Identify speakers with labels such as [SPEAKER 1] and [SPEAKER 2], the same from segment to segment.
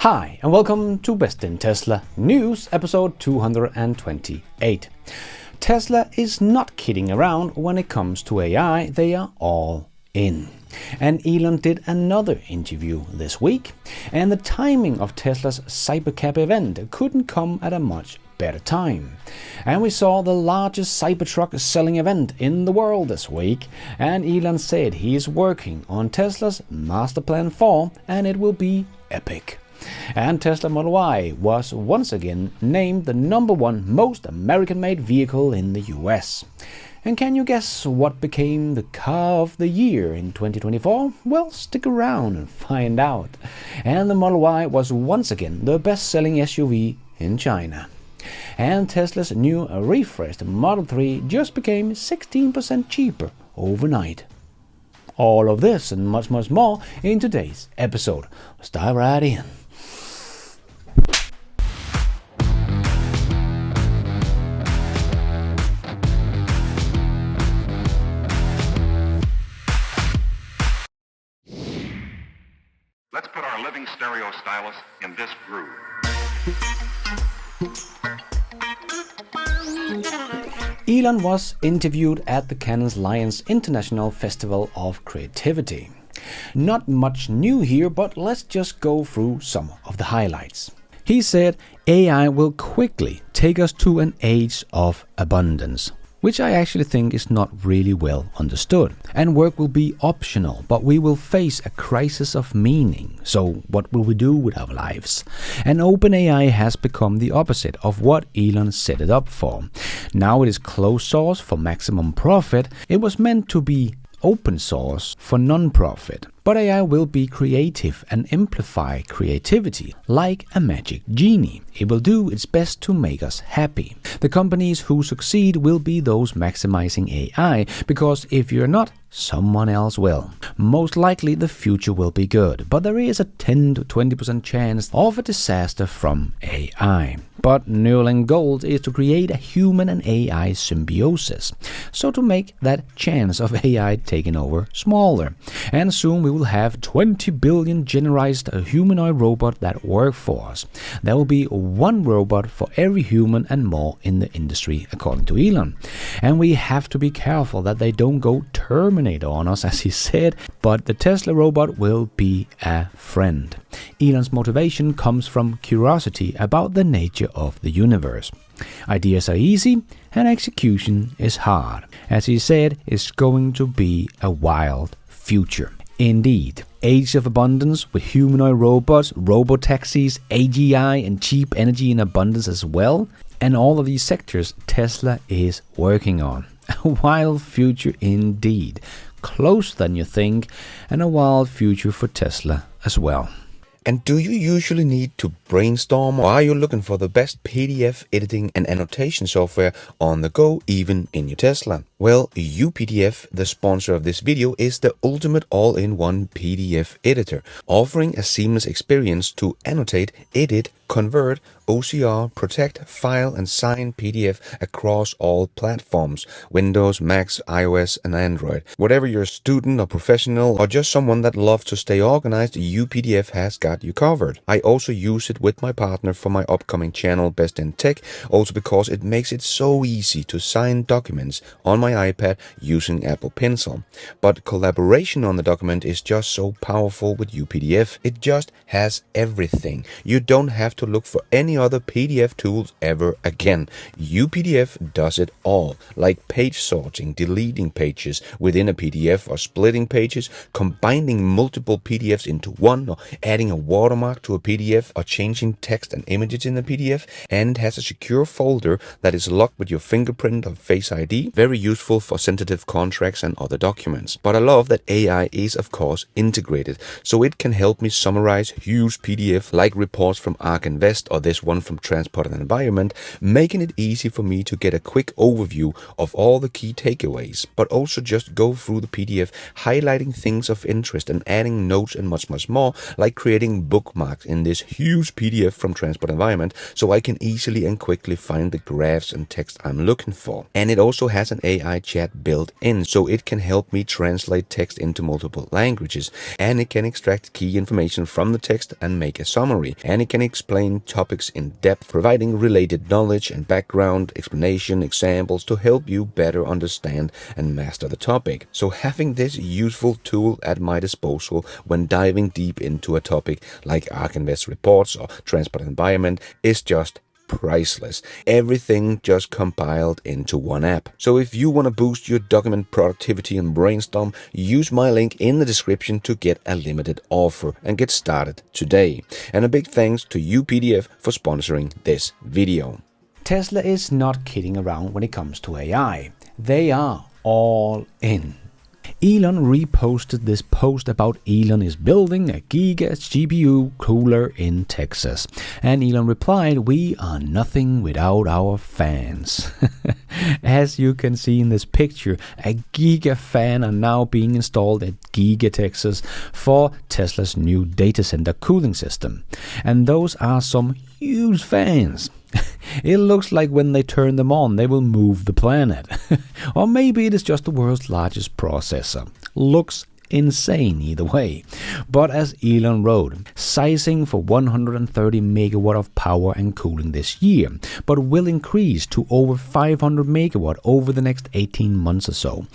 [SPEAKER 1] Hi, and welcome to Best in Tesla News, episode 228. Tesla is not kidding around when it comes to AI, they are all in. And Elon did another interview this week, and the timing of Tesla's Cybercab event couldn't come at a much better time. And we saw the largest Cybertruck selling event in the world this week, and Elon said he is working on Tesla's Master Plan 4 and it will be epic. And Tesla Model Y was once again named the #1 most American-made vehicle in the US. And can you guess what became the car of the year in 2024? Well, stick around and find out. And the Model Y was once again the best-selling SUV in China. And Tesla's new refreshed Model 3 just became 16% cheaper overnight. All of this and much more in today's episode. Let's dive right in.
[SPEAKER 2] Let's put our living stereo stylus in this groove.
[SPEAKER 1] Elon was interviewed at the Cannes Lions International Festival of Creativity. Not much new here, but let's just go through some of the highlights. He said AI will quickly take us to an age of abundance, which I actually think is not really well understood. And work will be optional, but we will face a crisis of meaning. So what will we do with our lives? And OpenAI has become the opposite of what Elon set it up for. Now it is closed source for maximum profit. It was meant to be open source for non-profit. But AI will be creative and amplify creativity like a magic genie. It will do its best to make us happy. The companies who succeed will be those maximizing AI, because if you're not, someone else will. Most likely the future will be good, but there is a 10 to 20% chance of a disaster from AI. But Neuralink goal is to create a human and AI symbiosis, so to make that chance of AI taking over smaller. And soon we will have 20 billion generalized humanoid robots that work for us. There will be one robot for every human and more in the industry, according to Elon. And we have to be careful that they don't go Terminator on us, as he said, but the Tesla robot will be a friend. Elon's motivation comes from curiosity about the nature of the universe. Ideas are easy and execution is hard. As he said, it's going to be a wild future. Indeed, age of abundance with humanoid robots, robotaxis, AGI and cheap energy in abundance as well. And all of these sectors Tesla is working on. A wild future indeed. Closer than you think, and a wild future for Tesla as well.
[SPEAKER 3] And do you usually need to brainstorm, or are you looking for the best PDF editing and annotation software on the go, even in your Tesla? Well, UPDF, the sponsor of this video, is the ultimate all-in-one PDF editor, offering a seamless experience to annotate, edit, convert, OCR, protect, file and sign PDF across all platforms: Windows, Macs, iOS and Android. Whatever you're a student or professional or just someone that loves to stay organized, UPDF has got you covered. I also use it with my partner for my upcoming channel Best in Tech, also because it makes it so easy to sign documents on my iPad using Apple Pencil. But collaboration on the document is just so powerful with UPDF. It just has everything. You don't have to look for any other PDF tools ever again. UPDF does it all, like page sorting, deleting pages within a PDF or splitting pages, combining multiple PDFs into one, or adding a watermark to a PDF, or changing text and images in the PDF, and has a secure folder that is locked with your fingerprint or Face ID. Very useful for sensitive contracts and other documents. But I love that AI is of course integrated, so it can help me summarize huge PDF like reports from ARK Invest or this one from Transport and Environment, making it easy for me to get a quick overview of all the key takeaways, but also just go through the PDF, highlighting things of interest and adding notes and much more, like creating bookmarks in this huge PDF from Transport Environment so I can easily and quickly find the graphs and text I'm looking for. And it also has an AI chat built in, so it can help me translate text into multiple languages, and it can extract key information from the text and make a summary, and it can explain topics in depth, providing related knowledge and background, explanation, examples to help you better understand and master the topic. So having this useful tool at my disposal when diving deep into a topic like ArcInvest reports or Transport Environment is just priceless. Everything just compiled into one app. So if you want to boost your document productivity and brainstorm, use my link in the description to get a limited offer and get started today. And a big thanks to UPDF for sponsoring this video.
[SPEAKER 1] Tesla is not kidding around when it comes to AI. They are all in. Elon reposted this post about Elon is building a giga GPU cooler in Texas. And Elon replied, "We are nothing without our fans." As you can see in this picture, a giga fan are now being installed at Giga, Texas for Tesla's new data center cooling system. And those are some huge fans. It looks like when they turn them on, they will move the planet. Or maybe it is just the world's largest processor. Looks insane either way. But as Elon wrote, sizing for 130 megawatt of power and cooling this year, but will increase to over 500 megawatt over the next 18 months or so,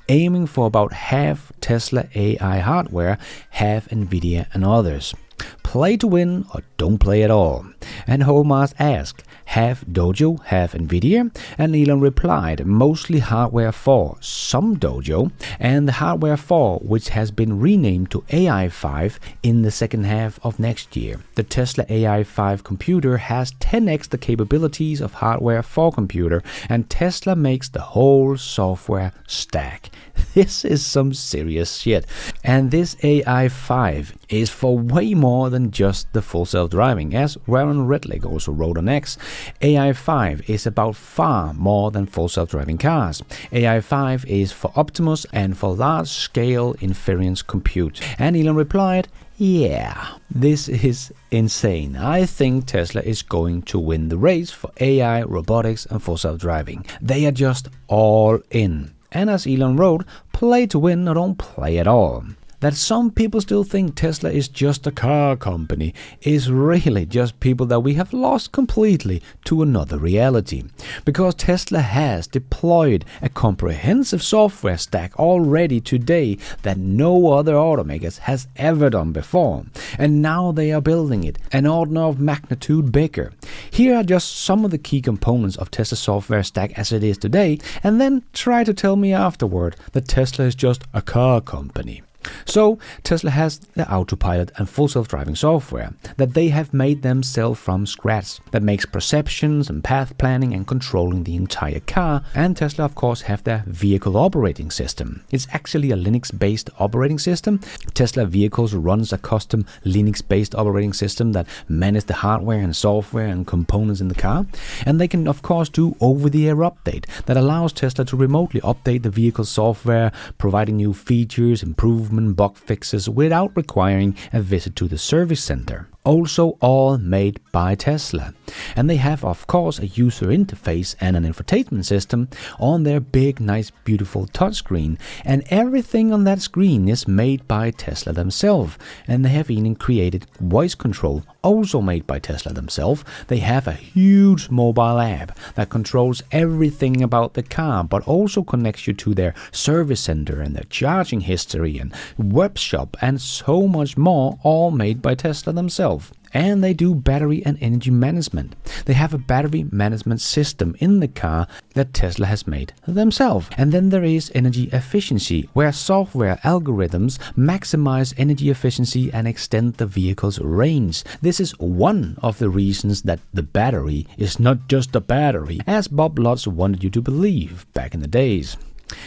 [SPEAKER 1] aiming for about half Tesla AI hardware, half Nvidia and others. Play to win or don't play at all. And Holmars asked, half Dojo, half Nvidia? And Elon replied, mostly hardware 4, some Dojo, and the hardware 4, which has been renamed to AI5 in the second half of next year. The Tesla AI5 computer has 10x the capabilities of hardware 4 computer, and Tesla makes the whole software stack. This is some serious shit. And this AI5 is for way more than just the full self-driving. As Warren Redlich also wrote on X, AI5 is about far more than full self-driving cars. AI5 is for Optimus and for large-scale inference compute. And Elon replied, yeah, this is insane. I think Tesla is going to win the race for AI, robotics and full self-driving. They are just all in. And as Elon wrote, play to win or don't play at all. That some people still think Tesla is just a car company is really just people that we have lost completely to another reality. Because Tesla has deployed a comprehensive software stack already today that no other automakers has ever done before. And now they are building it an order of magnitude bigger. Here are just some of the key components of Tesla's software stack as it is today, and then try to tell me afterward that Tesla is just a car company. So, Tesla has the autopilot and full self-driving software that they have made themselves from scratch that makes perceptions and path planning and controlling the entire car. And Tesla, of course, have their vehicle operating system. It's actually a Linux-based operating system. Tesla vehicles runs a custom Linux-based operating system that manages the hardware and software and components in the car. And they can, of course, do over-the-air update that allows Tesla to remotely update the vehicle software, providing new features, improvements, bug fixes without requiring a visit to the service center. Also all made by Tesla. And they have, of course, a user interface and an infotainment system on their big, nice, beautiful touchscreen. And everything on that screen is made by Tesla themselves. And they have even created voice control, also made by Tesla themselves. They have a huge mobile app that controls everything about the car, but also connects you to their service center and their charging history and web shop and so much more, all made by Tesla themselves. And they do battery and energy management. They have a battery management system in the car that Tesla has made themselves. And then there is energy efficiency, where software algorithms maximize energy efficiency and extend the vehicle's range. This is one of the reasons that the battery is not just a battery, as Bob Lutz wanted you to believe back in the days.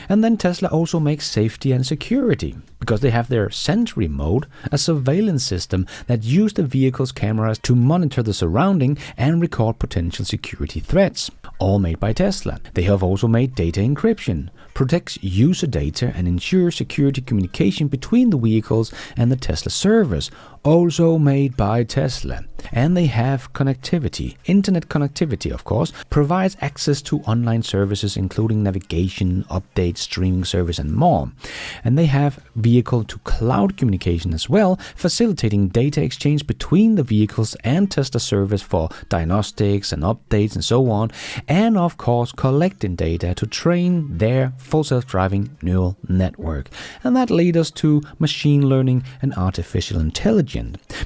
[SPEAKER 1] And then Tesla also makes safety and security, because they have their Sentry mode, a surveillance system that uses the vehicle's cameras to monitor the surrounding and record potential security threats, all made by Tesla. They have also made data encryption, protects user data and ensures security communication between the vehicles and the Tesla servers, also made by Tesla. And they have connectivity. Internet connectivity, of course, provides access to online services including navigation, updates, streaming service and more. And they have vehicle-to-cloud communication as well, facilitating data exchange between the vehicles and Tesla servers for diagnostics and updates and so on. And of course, collecting data to train their full self-driving neural network. And that leads us to machine learning and artificial intelligence.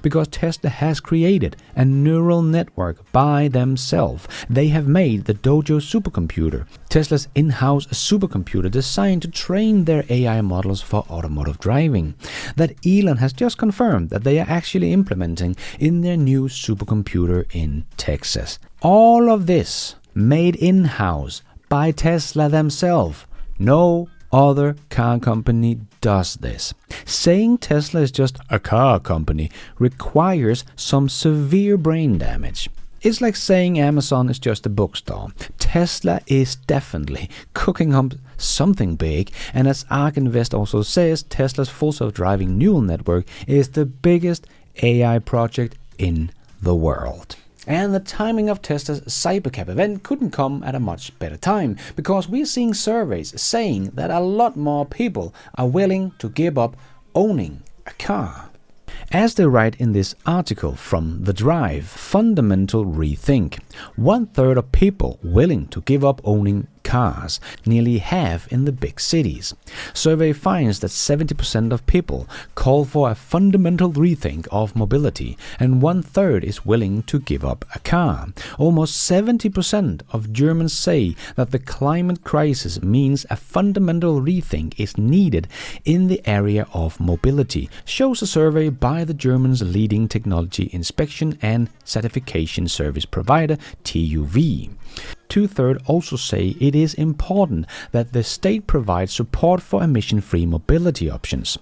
[SPEAKER 1] Because Tesla has created a neural network by themselves. They have made the Dojo supercomputer, Tesla's in-house supercomputer designed to train their AI models for automotive driving, that Elon has just confirmed that they are actually implementing in their new supercomputer in Texas. All of this made in-house by Tesla themselves. No other car company does this. Saying Tesla is just a car company requires some severe brain damage. It's like saying Amazon is just a bookstore. Tesla is definitely cooking up something big, and as ARK Invest also says, Tesla's full self-driving neural network is the biggest AI project in the world. And the timing of Tesla's Cybercab event couldn't come at a much better time, because we're seeing surveys saying that a lot more people are willing to give up owning a car. As they write in this article from The Drive, fundamental rethink. 1/3 of people willing to give up owning cars, nearly half in the big cities. Survey finds that 70% of people call for a fundamental rethink of mobility, and 1/3 is willing to give up a car. Almost 70% of Germans say that the climate crisis means a fundamental rethink is needed in the area of mobility, shows a survey by the Germans' leading technology inspection and certification service provider, TÜV. 2/3 also say it is important that the state provides support for emission-free mobility options.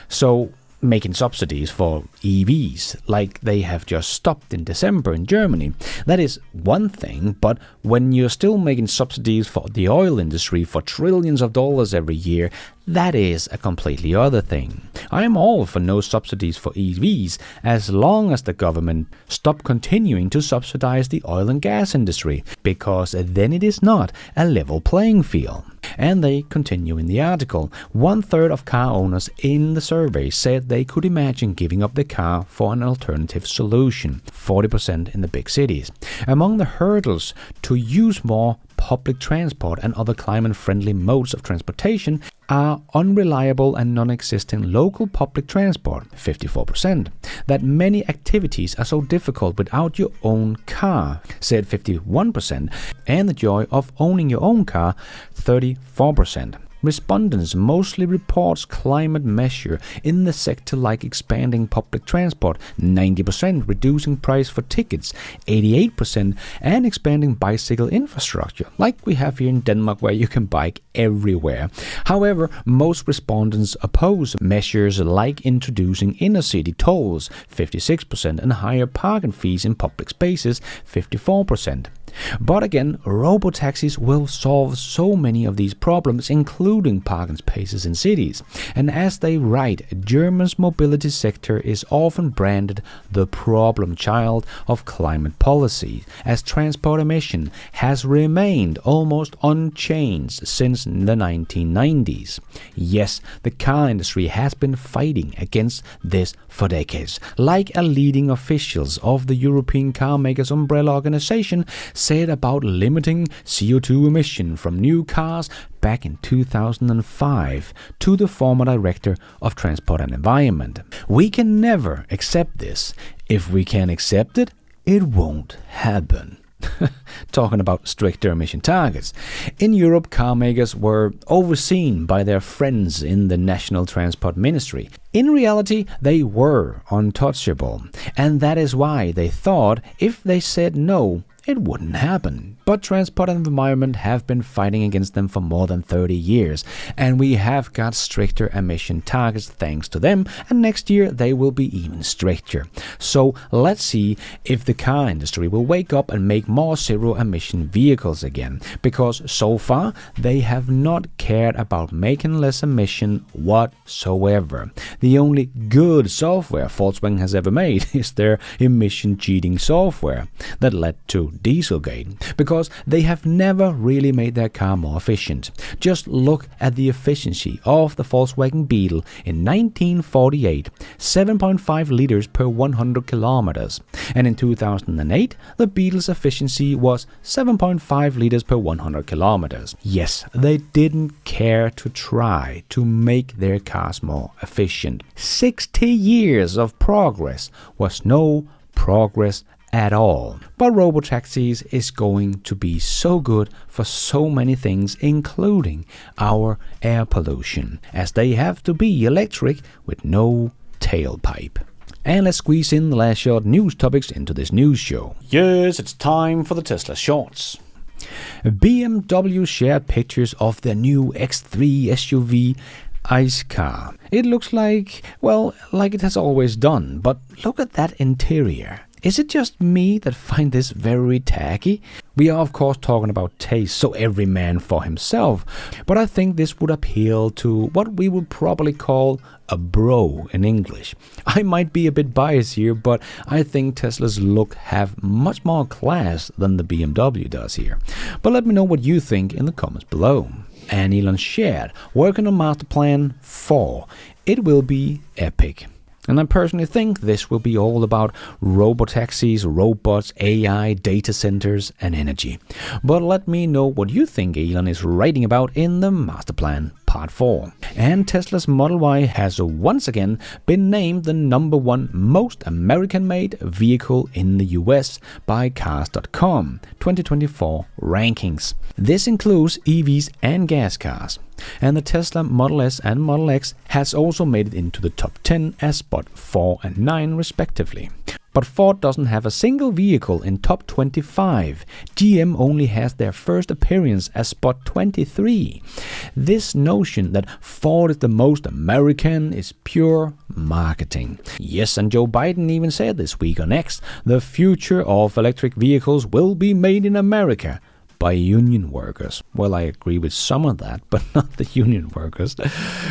[SPEAKER 1] So, making subsidies for EVs, like they have just stopped in December in Germany, that is one thing, but when you're still making subsidies for the oil industry for trillions of dollars every year, that is a completely other thing. I am all for no subsidies for EVs as long as the government stop continuing to subsidize the oil and gas industry, because then it is not a level playing field. And they continue in the article. 1/3 of car owners in the survey said they could imagine giving up their car for an alternative solution, 40% in the big cities. Among the hurdles to use more public transport and other climate-friendly modes of transportation are unreliable and non-existent local public transport, 54%. That many activities are so difficult without your own car, said 51%. And the joy of owning your own car, 34%. Respondents mostly reports climate measure in the sector like expanding public transport, 90%, reducing price for tickets, 88%, and expanding bicycle infrastructure, like we have here in Denmark where you can bike everywhere. However, most respondents oppose measures like introducing inner city tolls, 56%, and higher parking fees in public spaces, 54%. But again, robotaxis will solve so many of these problems, including parking spaces in cities. And as they write, Germany's mobility sector is often branded the problem child of climate policy, as transport emission has remained almost unchanged since the 1990s. Yes, the car industry has been fighting against this for decades, like a leading officials of the European car makers umbrella organization said about limiting CO2 emission from new cars back in 2005 to the former director of Transport and Environment. We can never accept this. If we can accept it, it won't happen. Talking about stricter emission targets. In Europe, car makers were overseen by their friends in the National Transport Ministry. In reality, they were untouchable, and that is why they thought if they said no, it wouldn't happen. But transport and environment have been fighting against them for more than 30 years, and we have got stricter emission targets thanks to them, and next year they will be even stricter. So let's see if the car industry will wake up and make more zero-emission vehicles again, because so far they have not cared about making less emission whatsoever. The only good software Volkswagen has ever made is their emission cheating software that led to Dieselgate, because they have never really made their car more efficient. Just look at the efficiency of the Volkswagen Beetle in 1948, 7.5 liters per 100 kilometers, and in 2008 the Beetle's efficiency was 7.5 liters per 100 kilometers. Yes, they didn't care to try to make their cars more efficient. 60 years of progress was no progress at all. But Robotaxis is going to be so good for so many things, including our air pollution, as they have to be electric with no tailpipe. And let's squeeze in the last short news topics into this news show. Yes, it's time for the Tesla Shorts. BMW shared pictures of their new X3 SUV ICE car. It looks like it has always done, but look at that interior. Is it just me that find this very tacky? We are of course talking about taste, so every man for himself, but I think this would appeal to what we would probably call a bro in English. I might be a bit biased here, but I think Tesla's look have much more class than the BMW does here. But let me know what you think in the comments below. And Elon shared, working on Master Plan 4. It will be epic. And I personally think this will be all about robotaxis, robots, AI, data centers, and energy. But let me know what you think Elon is writing about in the Master Plan Part 4. And Tesla's Model Y has once again been named the #1 most American-made vehicle in the US by Cars.com 2024 rankings. This includes EVs and gas cars. And the Tesla Model S and Model X has also made it into the top 10 as spot 4 and 9 respectively. But Ford doesn't have a single vehicle in top 25. GM only has their first appearance as spot 23. This notion that Ford is the most American is pure marketing. Yes, and Joe Biden even said this week on X, the future of electric vehicles will be made in America by union workers. Well, I agree with some of that, but not the union workers,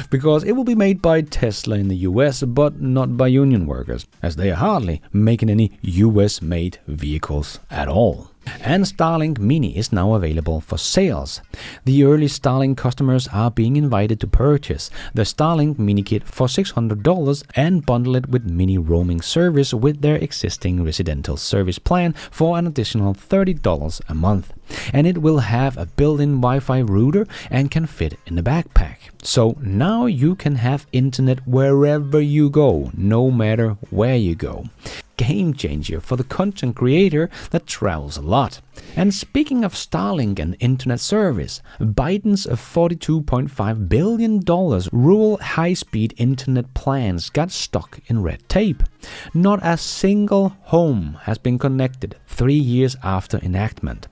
[SPEAKER 1] because it will be made by Tesla in the US, but not by union workers, as they are hardly making any US-made vehicles at all. And Starlink Mini is now available for sales. The early Starlink customers are being invited to purchase the Starlink Mini Kit for $600 and bundle it with mini roaming service with their existing residential service plan for an additional $30 a month. And it will have a built-in Wi-Fi router and can fit in the backpack. So now you can have internet wherever you go, no matter where you go. Game changer for the content creator that travels a lot. And speaking of Starlink and internet service, Biden's $42.5 billion rural high-speed internet plans got stuck in red tape. Not a single home has been connected 3 years after enactment.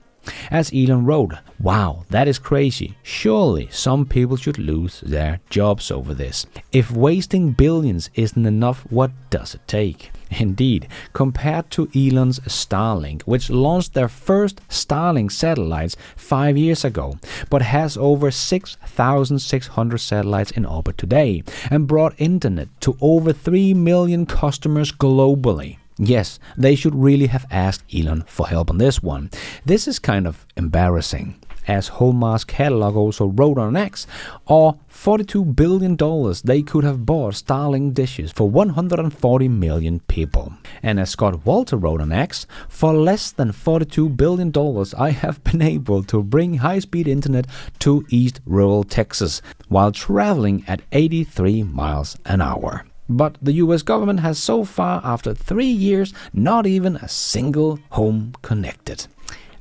[SPEAKER 1] As Elon wrote, "Wow, that is crazy. Surely some people should lose their jobs over this. If wasting billions isn't enough, what does it take?" Indeed, compared to Elon's Starlink, which launched their first Starlink satellites 5 years ago, but has over 6,600 satellites in orbit today, and brought internet to over 3 million customers globally. Yes, they should really have asked Elon for help on this one. This is kind of embarrassing. As Hallmark's catalog also wrote on X, or $42 billion they could have bought Starlink dishes for 140 million people. And as Scott Walter wrote on X, for less than $42 billion I have been able to bring high-speed internet to East rural Texas while traveling at 83 miles an hour. But the US government has so far, after 3 years, not even a single home connected.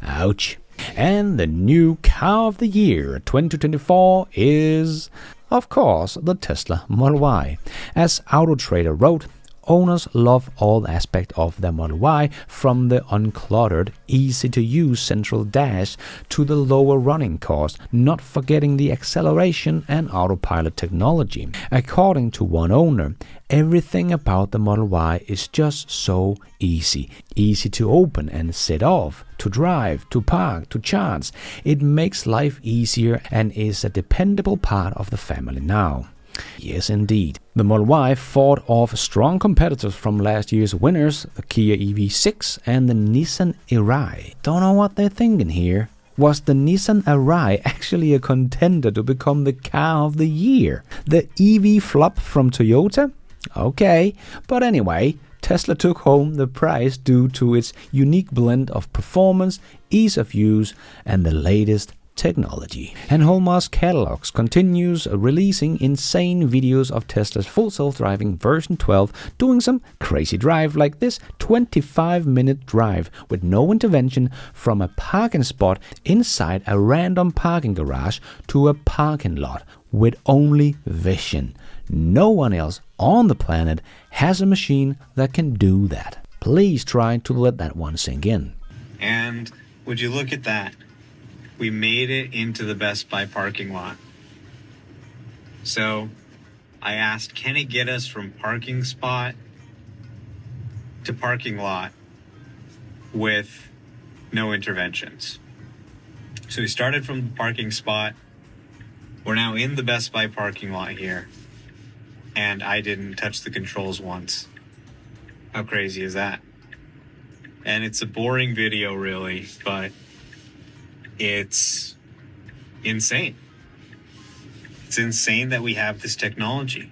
[SPEAKER 1] Ouch. And the new car of the year 2024 is, of course, the Tesla Model Y. As AutoTrader wrote, owners love all aspects of the Model Y, from the uncluttered, easy-to-use central dash to the lower running cost, not forgetting the acceleration and autopilot technology. According to one owner, everything about the Model Y is just so easy. Easy to open and set off, to drive, to park, to charge. It makes life easier and is a dependable part of the family now. Yes, indeed. The Model Y fought off strong competitors from last year's winners, the Kia EV6 and the Nissan Arai. Don't know what they're thinking here. Was the Nissan Arai actually a contender to become the car of the year? The EV flop from Toyota? Okay, but anyway, Tesla took home the prize due to its unique blend of performance, ease of use, and the latest technology. And Hallmark's catalogs continues releasing insane videos of Tesla's full self-driving version 12 doing some crazy drive, like this 25-minute drive with no intervention from a parking spot inside a random parking garage to a parking lot with only vision. No one else on the planet has a machine that can do that. Please try to let that one sink in.
[SPEAKER 4] And would you look at that? We made it into the Best Buy parking lot. So I asked, can it get us from parking spot to parking lot with no interventions? So we started from the parking spot. We're now in the Best Buy parking lot here. And I didn't touch the controls once. How crazy is that? And it's a boring video, really, but it's insane. It's insane that we have this technology,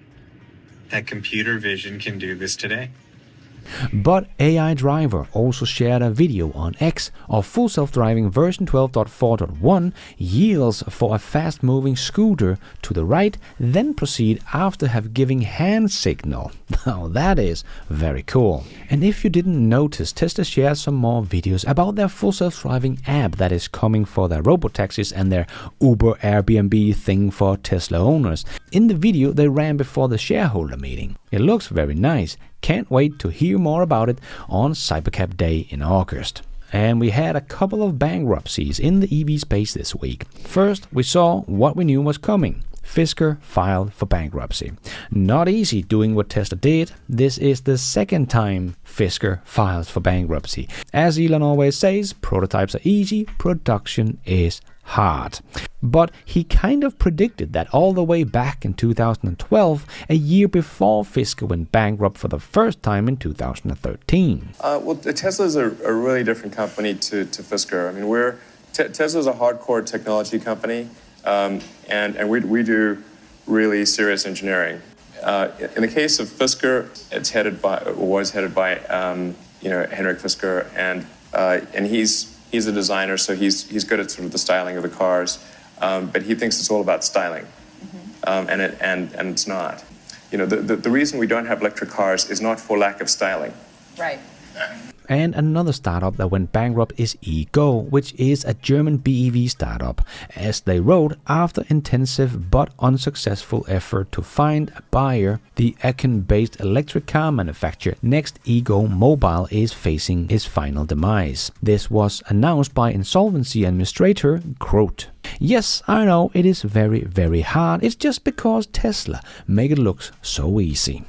[SPEAKER 4] that computer vision can do this today.
[SPEAKER 1] But AI Driver also shared a video on X of full self-driving version 12.4.1 yields for a fast-moving scooter to the right, then proceed after have giving hand signal. Now that is very cool. And if you didn't notice, Tesla shared some more videos about their full self-driving app that is coming for their Robotaxis and their Uber Airbnb thing for Tesla owners. In the video they ran before the shareholder meeting. It looks very nice. Can't wait to hear more about it on Cybercab Day in August. And we had a couple of bankruptcies in the EV space this week. First, we saw what we knew was coming. Fisker filed for bankruptcy. Not easy doing what Tesla did. This is the second time Fisker files for bankruptcy. As Elon always says, prototypes are easy, production is hard. But he kind of predicted that all the way back in 2012, a year before Fisker went bankrupt for the first time in 2013.
[SPEAKER 5] Well, Tesla is a really different company to Fisker. I mean, Tesla is a hardcore technology company, and we do really serious engineering. In the case of Fisker, was headed by Henrik Fisker, and he's a designer, so he's good at sort of the styling of the cars. But he thinks it's all about styling, and it's not. You know, the reason we don't have electric cars is not for lack of styling.
[SPEAKER 6] Right.
[SPEAKER 1] And another startup that went bankrupt is Ego, which is a German BEV startup. As they wrote, after intensive but unsuccessful effort to find a buyer, the Aachen-based electric car manufacturer Next Ego Mobile is facing its final demise. This was announced by insolvency administrator Grote. Yes, I know it is very, very hard. It's just because Tesla make it look so easy.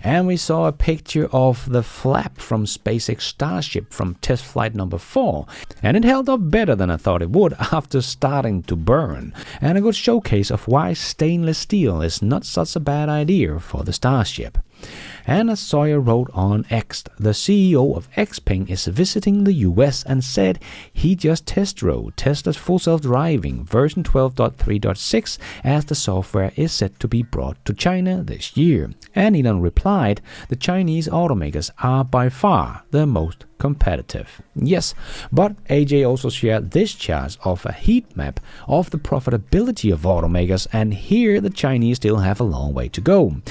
[SPEAKER 1] And we saw a picture of the flap from SpaceX Starship from test flight number 4, and it held up better than I thought it would after starting to burn, and a good showcase of why stainless steel is not such a bad idea for the Starship. And as Sawyer wrote on X, the CEO of Xpeng is visiting the US and said he just test drove Tesla's full self-driving version 12.3.6 as the software is set to be brought to China this year. And Elon replied, the Chinese automakers are by far the most competitive. Yes, but AJ also shared this chart of a heat map of the profitability of automakers, and here the Chinese still have a long way to go.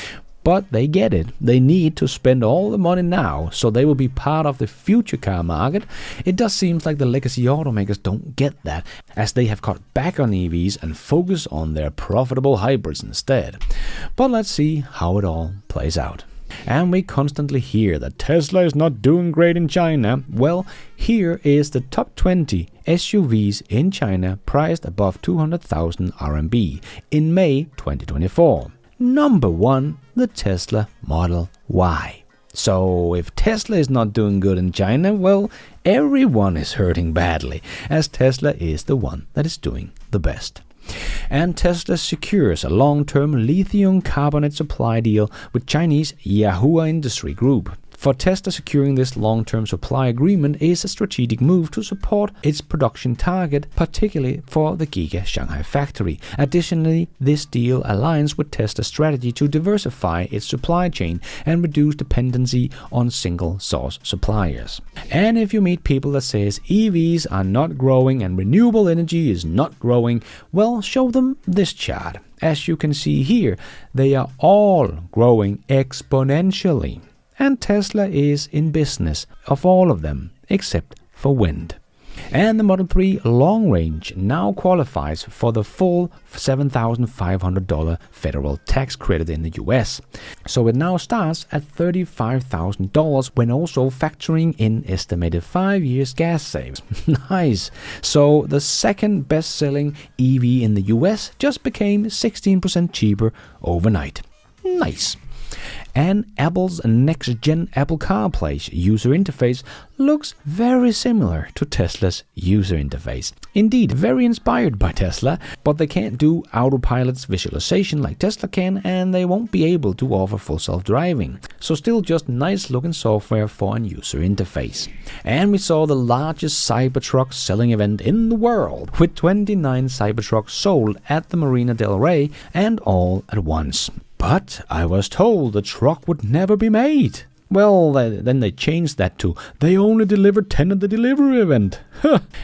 [SPEAKER 1] But they get it. They need to spend all the money now, so they will be part of the future car market. It does seem like the legacy automakers don't get that, as they have cut back on EVs and focus on their profitable hybrids instead. But let's see how it all plays out. And we constantly hear that Tesla is not doing great in China. Well, here is the top 20 SUVs in China priced above 200,000 RMB in May 2024. Number 1, the Tesla Model Y. So if Tesla is not doing good in China, well, everyone is hurting badly, as Tesla is the one that is doing the best. And Tesla secures a long-term lithium carbonate supply deal with Chinese Yahua Industry Group. For Tesla, securing this long-term supply agreement is a strategic move to support its production target, particularly for the Giga Shanghai factory. Additionally, this deal aligns with Tesla's strategy to diversify its supply chain and reduce dependency on single-source suppliers. And if you meet people that says EVs are not growing and renewable energy is not growing, well, show them this chart. As you can see here, they are all growing exponentially. And Tesla is in business of all of them, except for wind. And the Model 3 Long Range now qualifies for the full $7,500 federal tax credit in the US. So it now starts at $35,000 when also factoring in estimated 5 years gas saves. Nice! So the second best-selling EV in the US just became 16% cheaper overnight. Nice! And Apple's next-gen Apple CarPlay user interface looks very similar to Tesla's user interface. Indeed, very inspired by Tesla, but they can't do autopilot's visualization like Tesla can, and they won't be able to offer full self-driving. So still just nice-looking software for a user interface. And we saw the largest Cybertruck selling event in the world, with 29 Cybertrucks sold at the Marina del Rey, and all at once. But I was told the truck would never be made. Well, then they changed that to, they only delivered 10 at the delivery event.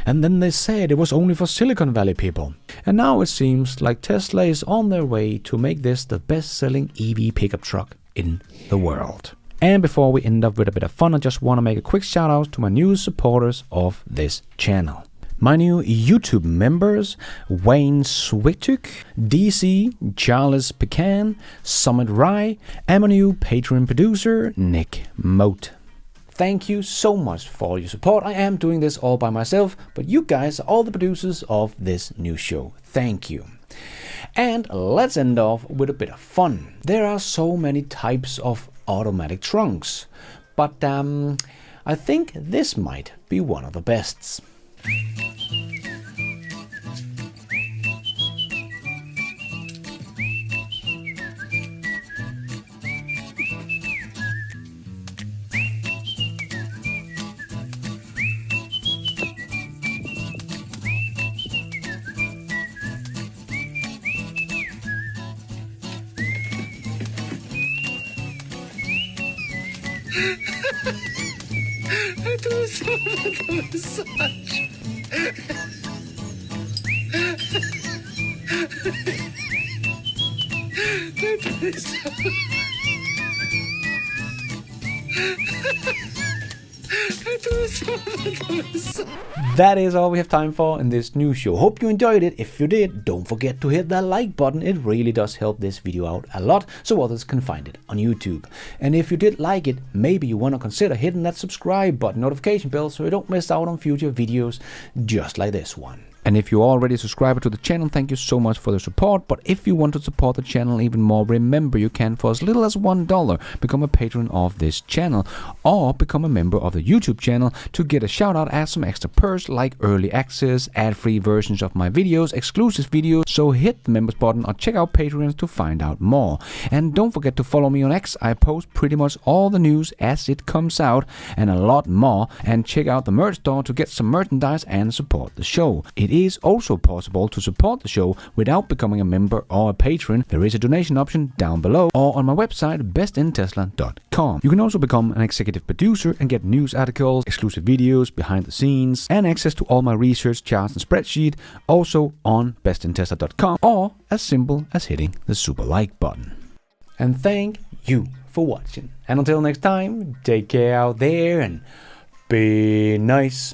[SPEAKER 1] And then they said it was only for Silicon Valley people. And now it seems like Tesla is on their way to make this the best-selling EV pickup truck in the world. And before we end up with a bit of fun, I just want to make a quick shout out to my new supporters of this channel. My new YouTube members, Wayne Swituk, DC, Charles Pecan, Summit Rai, and my new Patreon producer, Nick Moat. Thank you so much for all your support. I am doing this all by myself, but you guys are all the producers of this new show. Thank you. And let's end off with a bit of fun. There are so many types of automatic trunks, but I think this might be one of the best.
[SPEAKER 6] Du är så massage. Du är så...
[SPEAKER 1] That is all we have time for in this new show. Hope you enjoyed it. If you did, don't forget to hit that like button. It really does help this video out a lot so others can find it on YouTube. And if you did like it, maybe you want to consider hitting that subscribe button, notification bell, so you don't miss out on future videos just like this one. And if you're already a subscriber to the channel, thank you so much for the support. But if you want to support the channel even more, remember you can, for as little as $1, become a patron of this channel, or become a member of the YouTube channel to get a shout out as some extra perks like early access, ad-free versions of my videos, exclusive videos. So hit the members button or check out Patreon to find out more. And don't forget to follow me on X. I post pretty much all the news as it comes out and a lot more. And check out the merch store to get some merchandise and support the show. It is also possible to support the show without becoming a member or a patron. There is a donation option down below or on my website bestintesla.com. You can also become an executive producer and get news articles, exclusive videos, behind the scenes, and access to all my research charts and spreadsheet also on bestintesla.com, or as simple as hitting the super like button. And thank you for watching. And until next time, take care out there and be nice.